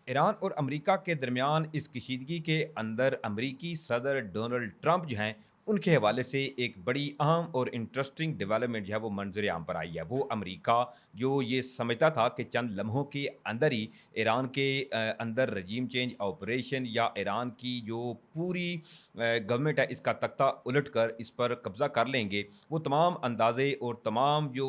ایران اور امریکہ کے درمیان اس کشیدگی کے اندر امریکی صدر ڈونلڈ ٹرمپ جو ہیں ان کے حوالے سے ایک بڑی اہم اور انٹرسٹنگ ڈیولپمنٹ جو ہے وہ منظر عام پر آئی ہے. وہ امریکہ جو یہ سمجھتا تھا کہ چند لمحوں کے اندر ہی ایران کے اندر رجیم چینج آپریشن یا ایران کی جو پوری گورنمنٹ ہے اس کا تختہ الٹ کر اس پر قبضہ کر لیں گے، وہ تمام اندازے اور تمام جو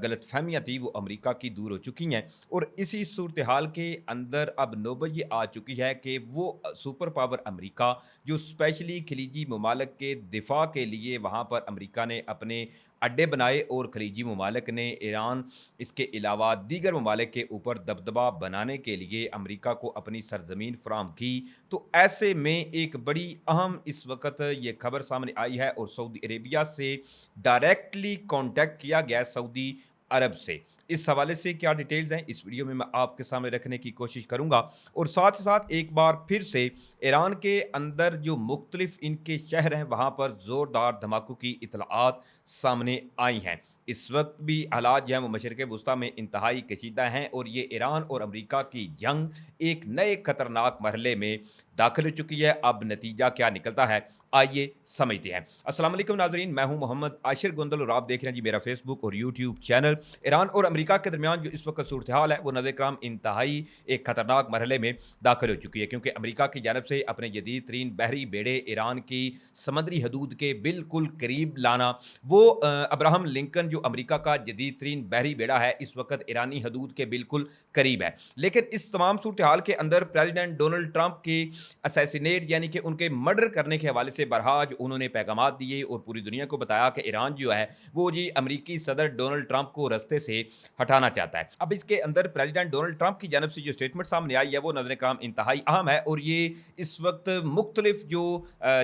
غلط فہمیاں تھیں وہ امریکہ کی دور ہو چکی ہیں. اور اسی صورتحال کے اندر اب نوبت یہ آ چکی ہے کہ وہ سپر پاور امریکہ جو اسپیشلی خلیجی ممالک کے دفاع کے لیے وہاں پر امریکہ نے اپنے اڈے بنائے، اور خلیجی ممالک نے ایران اس کے علاوہ دیگر ممالک کے اوپر دبدبہ بنانے کے لیے امریکہ کو اپنی سرزمین فراہم کی. تو ایسے میں ایک بڑی اہم اس وقت یہ خبر سامنے آئی ہے اور سعودی عربیہ سے ڈائریکٹلی کانٹیکٹ کیا گیا ہے سعودی عرب سے. اس حوالے سے کیا ڈیٹیلز ہیں اس ویڈیو میں آپ کے سامنے رکھنے کی کوشش کروں گا، اور ساتھ ہی ساتھ ایک بار پھر سے ایران کے اندر جو مختلف ان کے شہر ہیں وہاں پر زوردار دھماکوں کی اطلاعات سامنے آئی ہیں. اس وقت بھی حالات جو ہیں وہ مشرق وسطیٰ میں انتہائی کشیدہ ہیں، اور یہ ایران اور امریکہ کی جنگ ایک نئے خطرناک مرحلے میں داخل ہو چکی ہے. اب نتیجہ کیا نکلتا ہے آئیے سمجھتے ہیں. السلام علیکم ناظرین، میں ہوں محمد عاشر گندل اور آپ دیکھ رہے ہیں جی میرا فیس بک اور یوٹیوب چینل. ایران اور امریکہ کے درمیان جو اس وقت صورتحال ہے وہ نظر کرام انتہائی ایک خطرناک مرحلے میں داخل ہو چکی ہے، کیونکہ امریکہ کی جانب سے اپنے جدید ترین بحری بیڑے ایران کی سمندری حدود کے بالکل قریب لانا. وہ ابراہم لنکن جو امریکہ کا جدید ترین بحری بیڑا ہے اس وقت ایرانی حدود کے بالکل قریب ہے. لیکن اس تمام صورتحال کے اندر پریزیڈنٹ ڈونلڈ ٹرمپ کی اسیسینیٹ یعنی کہ ان کے مرڈر کرنے کے حوالے سے برہا جو انہوں نے پیغامات دیے اور پوری دنیا کو بتایا کہ ایران جو ہے وہ جی امریکی صدر ڈونلڈ ٹرمپ کو رستے سے ہٹانا چاہتا ہے. اب اس کے اندر پریزیڈنٹ ڈونلڈ ٹرمپ کی جانب سے جو اسٹیٹمنٹ سامنے آئی ہے وہ نظر کرام انتہائی اہم ہے، اور یہ اس وقت مختلف جو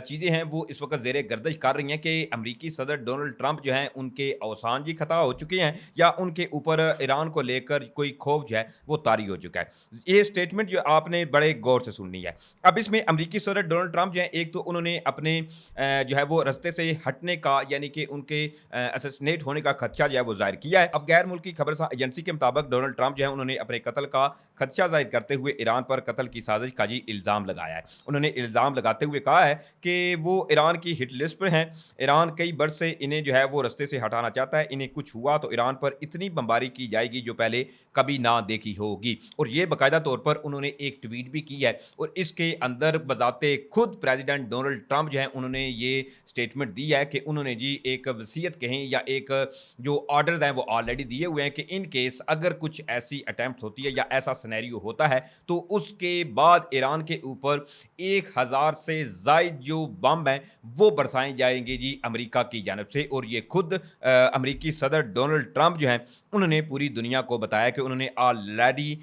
چیزیں ہیں وہ اس وقت زیر گردش کر رہی ہیں کہ امریکی صدر ڈونلڈ ٹرمپ جو ہیں ان کے اوسان جی خطا ہو چکے ہیں یا ان کے اوپر ایران کو لے کر کوئی خوف جو ہے وہ طاری ہو چکا ہے. یہ اسٹیٹمنٹ جو آپ نے بڑے غور سے سننی ہے. اب اس میں امریکی صدر ڈونلڈ ٹرمپ جو ہیں ایک تو انہوں نے اپنے جو ہے وہ رستے سے ہٹنے کا یعنی کہ ان کے اسیسنیٹ ہونے کا خدشہ جو ہے وہ ظاہر کیا ہے. اب غیر ملکی خبرساں ایجنسی کے مطابق ڈونلڈ ٹرمپ جو ہے انہوں نے اپنے قتل کا خدشہ ظاہر کرتے ہوئے ایران پر قتل کی سازش کا جی الزام لگایا ہے. انہوں نے الزام لگاتے ہوئے کہا ہے کہ وہ ایران کی ہٹ لسٹ پر ہیں. ایران کئی برس سے انہیں جو ہے وہ رستے سے ہٹانا چاہتا ہے. انہیں کچھ ہوا تو ایران پر اتنی بمباری کی جائے گی جو پہلے کبھی نہ دیکھی ہوگی. اور یہ باقاعدہ طور پر انہوں نے ایک ٹویٹ بھی کی ہے، اور اس کے اندر بذات خود پریزیڈنٹ ڈونلڈ ٹرمپ جو ہیں انہوں نے یہ اسٹیٹمنٹ دی ہے کہ انہوں نے جی ایک وصیت کہیں یا ایک جو آرڈرز ہیں وہ آلریڈی دیے ہوئے ہیں کہ ان کیس اگر کچھ ایسی اٹیمپٹ ہوتی ہے یا ایسا سینیریو ہوتا ہے تو اس کے بعد ایران کے اوپر 1000 سے زائد جو بم ہیں وہ برسائے جائیں گے جی امریکہ کی جانب سے. اور یہ خود امریکی صدر ڈونلڈ ٹرمپ جو ہیں انہوں نے پوری دنیا کو بتایا کہ انہوں نے آلریڈی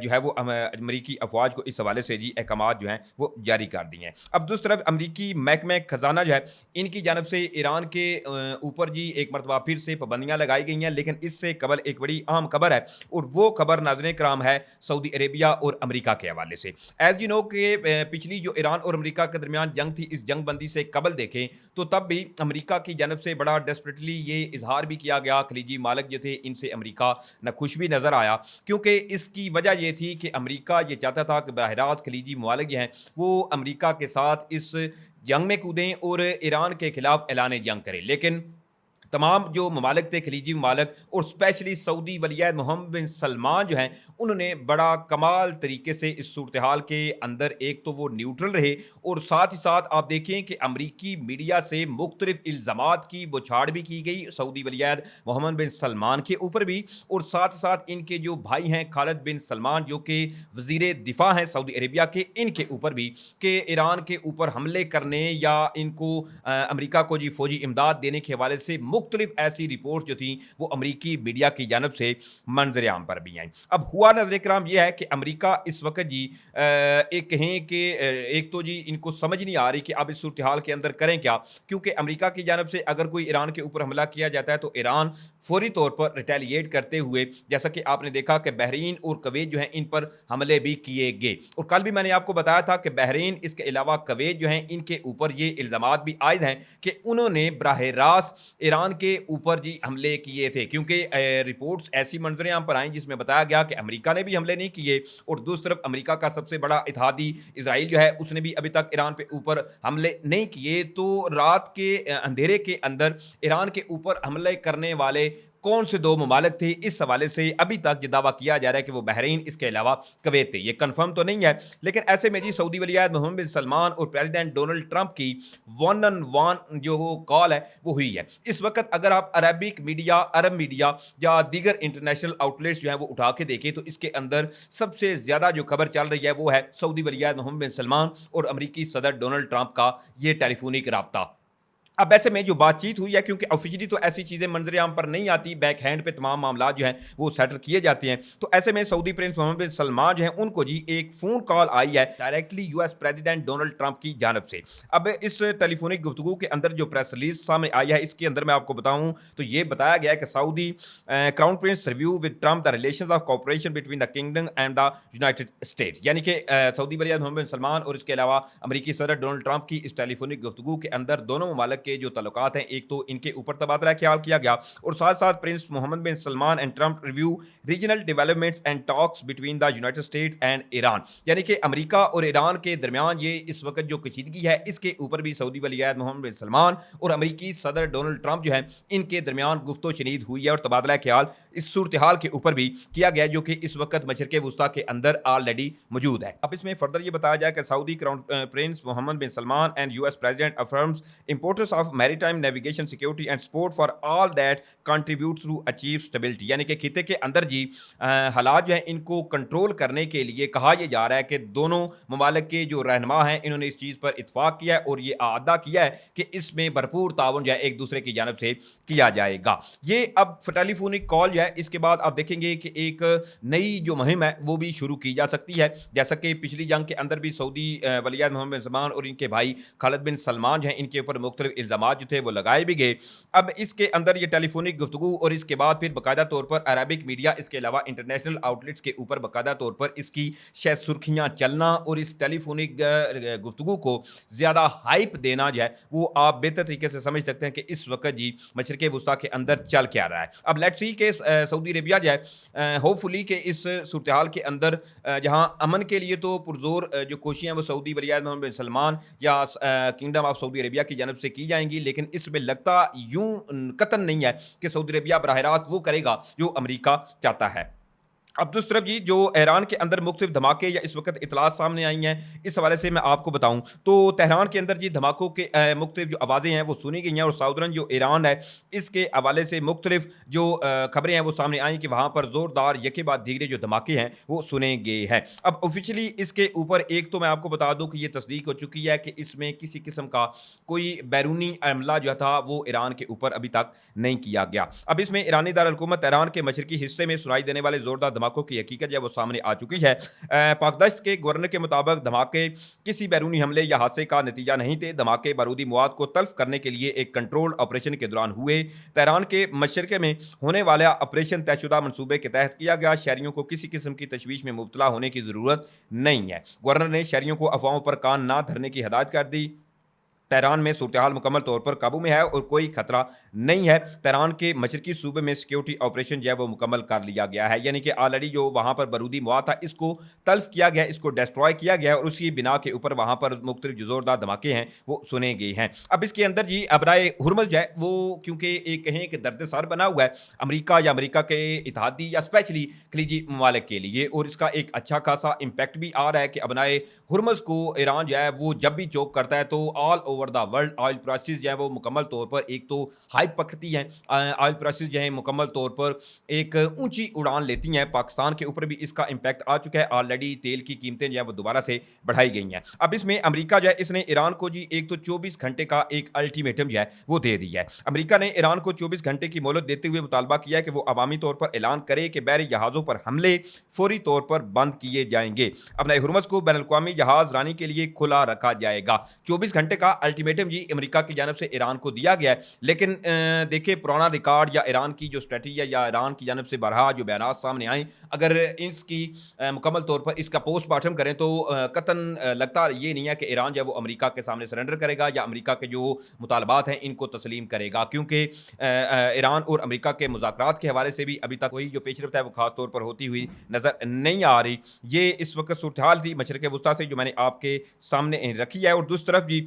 جو ہے وہ امریکی افواج کو اس حوالے سے جی احکامات جو ہیں وہ جاری کر دی ہیں. اب دوسری طرف امریکی محکمہ خزانہ جو ہے ان کی جانب سے ایران کے اوپر جی ایک مرتبہ پھر سے پابندیاں لگائی گئی ہیں. لیکن اس سے قبل ایک بڑی اہم خبر ہے، اور وہ خبر ناظرین کرام ہے سعودی عربیہ اور امریکہ کے حوالے سے. ایز یو نو کہ پچھلی جو ایران اور امریکہ کے درمیان جنگ تھی، اس جنگ بندی سے قبل دیکھیں تو تب بھی امریکہ کی جانب سے بڑا ڈیسپریٹلی یہ اظہار بھی کیا گیا. خلیجی مالک جو تھے ان سے امریکہ نہ خوش بھی نظر آیا، کیونکہ اس کی وجہ یہ تھی کہ امریکہ یہ چاہتا تھا کہ براہ راست خلیجی ممالک جو ہیں وہ امریکہ کے ساتھ اس جنگ میں کودیں اور ایران کے خلاف اعلان جنگ کریں. لیکن تمام جو ممالک تھے خلیجی ممالک اور اسپیشلی سعودی ولی عہد محمد بن سلمان جو ہیں انہوں نے بڑا کمال طریقے سے اس صورتحال کے اندر ایک تو وہ نیوٹرل رہے، اور ساتھ ہی ساتھ آپ دیکھیں کہ امریکی میڈیا سے مختلف الزامات کی بچھاڑ بھی کی گئی سعودی ولی عہد محمد بن سلمان کے اوپر بھی، اور ساتھ ساتھ ان کے جو بھائی ہیں خالد بن سلمان جو کہ وزیر دفاع ہیں سعودی عربیہ کے، ان کے اوپر بھی کہ ایران کے اوپر حملے کرنے یا ان کو امریکہ کو جی فوجی امداد دینے کے حوالے سے مختلف ایسی رپورٹ جو تھیں وہ امریکی میڈیا کی جانب سے منظر عام پر بھی آئیں. اب ہوا نظر کرام یہ ہے کہ امریکہ اس وقت جی ایک کہیں کہ ایک تو جی ان کو سمجھ نہیں آ رہی کہ اب اس صورتحال کے اندر کریں کیا، کیونکہ امریکہ کی جانب سے اگر کوئی ایران کے اوپر حملہ کیا جاتا ہے تو ایران فوری طور پر ریٹیلیٹ کرتے ہوئے، جیسا کہ آپ نے دیکھا کہ بحرین اور کویت جو ہیں ان پر حملے بھی کیے گئے. اور کل بھی میں نے آپ کو بتایا تھا کہ بحرین اس کے علاوہ کویت جو ہیں ان کے اوپر یہ الزامات بھی عائد ہیں کہ انہوں نے براہ راست ایران ईरान के ऊपर जी हमले किए थे, क्योंकि रिपोर्ट्स ऐसी मंजर आम पर आई जिसमें बताया गया कि अमेरिका ने भी हमले नहीं किए और दूसरी तरफ अमेरिका का सबसे बड़ा इत्तेहादी इसराइल जो है उसने भी अभी तक ईरान पे ऊपर हमले नहीं किए। तो रात के अंधेरे के अंदर ईरान के ऊपर हमले करने वाले कौन से दो ममालिक थे, इस हवाले से अभी तक ये दावा किया जा रहा है कि वो बहरीन, इसके अलावा कुवैत थे। ये कंफर्म तो नहीं है, लेकिन ऐसे में जी सऊदी वलीअहद मोहम्मद बिन सलमान और प्रेसिडेंट डोनाल्ड ट्रंप की वन ऑन वन जो कॉल है वो हुई है। इस वक्त अगर आप अरबिक मीडिया, अरब मीडिया या दीगर इंटरनेशनल आउटलेट्स जो है वो उठा के देखें तो इसके अंदर सबसे ज्यादा जो खबर चल रही है वो है सऊदी वलीअहद मोहम्मद बिन सलमान और अमरीकी सदर डोनाल्ड ट्रंप का ये टेलीफोनिक राब्ता। अब ऐसे में जो बातचीत हुई है, क्योंकि ऑफिशियली तो ऐसी चीजें मंजर आम पर नहीं आती, बैक हैंड पे तमाम मामला जो हैं वो सेटल किए जाते हैं, तो ऐसे में Saudi Prince Mohammed bin Salman जो हैं उनको जी एक फोन कॉल आई है directly US president Donald Trump की जानब से। अब इस टेलीफोनिक गुफ्तगू के अंदर जो प्रेस रिलीज सामने आई है इसके अंदर मैं आपको बताऊं तो ये बताया गया है कि Saudi crown Prince review with Trump the relations of cooperation between the kingdom and the United state, यानी कि सऊदी वलीअहद मोहम्मद बिन सलमान और इसके अलावा अमरीकी सदर डोनाल्ड ट्रंप की इस टेलीफोनिक गुफ्तगू के अंदर दोनों ममालिक के जो तल्लुकात हैं, एक तो इनके ऊपर तबादला ख्याल किया गया और साथ साथ prince Mohammed bin Salman and Trump review regional developments and talks between the United States and Iran, यानी कि अमेरिका और ईरान के दरमियान ये इस वक्त जो कशीदगी है इसके ऊपर भी सऊदी वलीअहद मोहम्मद बिन सलमान और अमरीकी सदर डोनाल्ड ट्रंप जो है इनके दरमियान गुफ्तो शनीद हुई है और तबादला ख्याल इस सूरत हाल के ऊपर भी किया गया जो कि इस वक्त मशरिक़ वुस्ता के अंदर ऑलरेडी मौजूद है। अब इसमें फर्दर ये बताया जाए कि Saudi crown prince Mohammed bin Salman and US president affirms importance of maritime navigation security and support for all that contributes to achieve stability, यानी कि खिते के अंदर जी हालात जो हैं इनको कंट्रोल करने के लिए कहा यह जा रहा है कि दोनों ममालिक के जो रहनुमा हैं इन्होंने इस चीज़ पर इतफाक किया है और ये आदा किया है कि इसमें भरपूर ताउन जो है एक दूसरे की जानब से किया जाएगा। ये अब टेलीफोनिक कॉल जो है इसके बाद आप देखेंगे कि एक नई जो मुहिम है वो भी शुरू की जा सकती है, जैसा कि पिछली जंग के अंदर भी सऊदी वलीअहद मोहम्मद बिन सलमान और इनके भाई खालिद बिन सलमान जो हैं इनके ऊपर मुख्तलिफ इल्ज़ामात जो थे वो लगाए भी गए। अब इसके अंदर ये टेलीफोनिक गुफ्तगू और इसके बाद फिर बाकायदा तौर पर अरबिक मीडिया, इसके अलावा इंटरनेशनल आउटलेट्स के ऊपर बाकायदा तौर पर इसकी शायद सुर्खियाँ चलना और इस टेलीफोनिक गुफ्तगू को ज़्यादा हाइप देना जो है वो आप बेहतर तरीके से समझ सकते हैं कि इस वक्त जी मशरिक़ वुस्ता के अंदर चल क्या रहा है। अब लेट्स सी के सऊदी अरेबिया जो है होपफुली के इस सूरत हाल के अंदर जहाँ अमन के लिए तो पुरजोर जो कोशिशें वो सऊदी वलीअहद मोहम्मद बिन सलमान या किंगडम ऑफ सऊदी अरेबिया की जानब से की जाएंगी, लेकिन इसमें लगता यूं कतन नहीं है कि सऊदी अरेबिया बराह रास्त वो करेगा जो अमेरिका चाहता है। अब दूसरी तरफ जी जो ईरान के अंदर मुख्तलिफ धमाके या इस वक्त इतलात सामने आई हैं, इस हवाले से मैं आपको बताऊं तो तेहरान के अंदर जी धमाकों के मुख्तलिफ जो आवाज़ें हैं वो सुनी गई हैं और साउदर्न जो ईरान है इसके हवाले से मुख्तलिफ जो खबरें हैं वो सामने आई कि वहाँ पर ज़ोरदार यके बाद दीगरे जो धमाके हैं वो सुने गए हैं। अब ऑफिशियली इसके ऊपर एक तो मैं आपको बता दूँ कि ये तस्दीक हो चुकी है कि इसमें किसी किस्म का कोई बैरूनी हमला जो था वो ईरान के ऊपर अभी तक नहीं किया गया। अब इसमें ईरानी दारुल-हुकूमत तेहरान के मशरकी हिस्से में सुनाई देने वाले ज़ोरदार धमाकों की हकीकत जो है वो सामने आ चुकी है। पाकदश्त के गवर्नर के मुताबिक धमाके किसी बैरूनी हमले या हादसे का नतीजा नहीं थे। धमाके बारूदी मवाद को तल्फ करने के लिए एक कंट्रोल ऑपरेशन के दौरान हुए। तेहरान के मशरक़े में होने वाला ऑपरेशन तयशुदा मनसूबे के तहत किया गया। शहरियों को किसी किस्म की तशवीश में मुब्तला होने की ज़रूरत नहीं है। गवर्नर ने शहरियों को अफवाहों पर कान ना धरने की हिदायत कर दी। तेहरान में सूरत हाल मुकम्मल तौर पर काबू में है और कोई खतरा नहीं है। तेहरान के मशरकी सूबे में सिक्योरिटी ऑपरेशन जो है वो मुकम्मल कर लिया गया है, यानी कि ऑलरेडी जो वहाँ पर बारूदी मवाद था इसको तल्फ किया गया, इसको डिस्ट्रॉय किया गया और उसी बिना के ऊपर वहाँ पर मुख्तलिफ जो ज़ोरदार धमाके हैं वो सुने गए हैं। अब इसके अंदर जी अबराए हुर्मुज़ जो है वो क्योंकि एक कहें कि दर्द-ए-सर बना हुआ है अमेरिका या अमेरिका के इत्तेहादी या स्पेशली खलीजी ममालिक के लिए, और इसका एक अच्छा खासा इम्पैक्ट भी आ रहा है कि अबराए हुर्मुज़ को ईरान जो है वो जब भी चोक करता है तो all over the world oil prices जो है वो मुकम्मल तौर पर एक तो हाइप पकड़ती हैं, ऑयल प्राइसेस जो है मुकम्मल तौर पर एक ऊंची उड़ान लेती हैं। पाकिस्तान के ऊपर भी इसका इम्पैक्ट आ चुका है, ऑलरेडी तेल की कीमतें जो है वो दोबारा से बढ़ाई गई हैं। अब इसमें अमेरिका जो है इसने ईरान को जी एक तो 24 घंटे का एक अल्टीमेटम जो है वो दे दिया है। अमेरिका ने ईरान को 24 घंटे की मोहलत देते हुए मुतालबा किया है कि वो अवामी तौर पर ऐलान करे कि बहरी जहाज़ों पर हमले फौरी तौर पर बंद किए जाएंगे। अब नए हुर्मुज़ को बैनुल-अक़वामी जहाज़ रानी के लिए खुला रखा जाएगा। 24 घंटे का अल्टीमेटम जी अमेरिका की जानब से ईरान को दिया गया है, लेकिन देखिए पुराना रिकॉर्ड या ईरान की जो स्ट्रेटजी है या ईरान की जानब से बरहा जो बयानात सामने आए, अगर इसकी मुकम्मल तौर पर इसका पोस्टमार्टम करें तो कतन लगता ये नहीं है कि ईरान जो है वो अमेरिका के सामने सरेंडर करेगा या अमेरिका के जो मुतालबात हैं इनको तस्लीम करेगा, क्योंकि ईरान और अमेरिका के मुज़ाकरात के हवाले से भी अभी तक कोई जो पेशरफ्त है वो खास तौर पर होती हुई नज़र नहीं आ रही। ये इस वक्त सूरत हाल थी मशरक़ वस्ता से जो मैंने आपके सामने रखी है। और दूसरी तरफ जी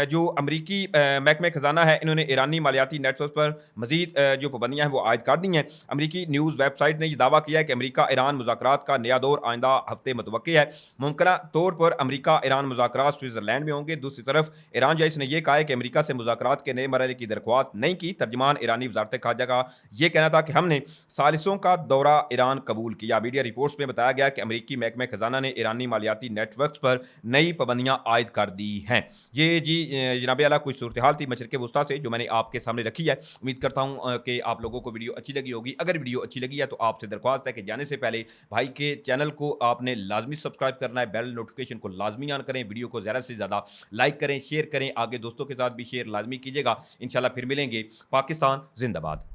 जो अमरीकी महकमे ख़जाना है इन्होंने ईरानी मालियाती नेटवर्क पर मज़ीद जो पाबंदियाँ हैं वो आयद कर दी हैं। अमरीकी न्यूज़ वेबसाइट ने यह दावा किया है कि अमरीका ईरान मुज़ाकरात का नया दौर आइंदा हफ्ते मुतवक्किल है। मुमकिना तौर पर अमरीका ईरान मुज़ाकरात स्विट्ज़रलैंड में होंगे। दूसरी तरफ ईरान जो इसने यह कहा है कि अमरीका से मुज़ाकरात के नए मरहले की दरख्वास्त नहीं की। तर्जमान ईरानी वज़ारत ख़ारजा का यह कहना था कि हमने सालिसों का दौरा ईरान कबूल किया। मीडिया रिपोर्ट्स में बताया गया कि अमरीकी महकमे ख़जाना ने ईरानी मालियाती नेटवर्क पर नई पाबंदियाँ आयद कर दी हैं। ये जी जनाब आला कुछ सूरत हाल थी मशरक़ वस्ता से जो मैंने आपके सामने रखी है। उम्मीद करता हूँ कि आप लोगों को वीडियो अच्छी लगी होगी। अगर वीडियो अच्छी लगी है तो आपसे दरख्वास्त है कि जाने से पहले भाई के चैनल को आपने लाजमी सब्सक्राइब करना है, बेल नोटिफिकेशन को लाजमी ऑन करें, वीडियो को ज़्यादा से ज़्यादा लाइक करें, शेयर करें, आगे दोस्तों के साथ भी शेयर लाजमी कीजिएगा। इंशाल्लाह फिर मिलेंगे। पाकिस्तान जिंदाबाद।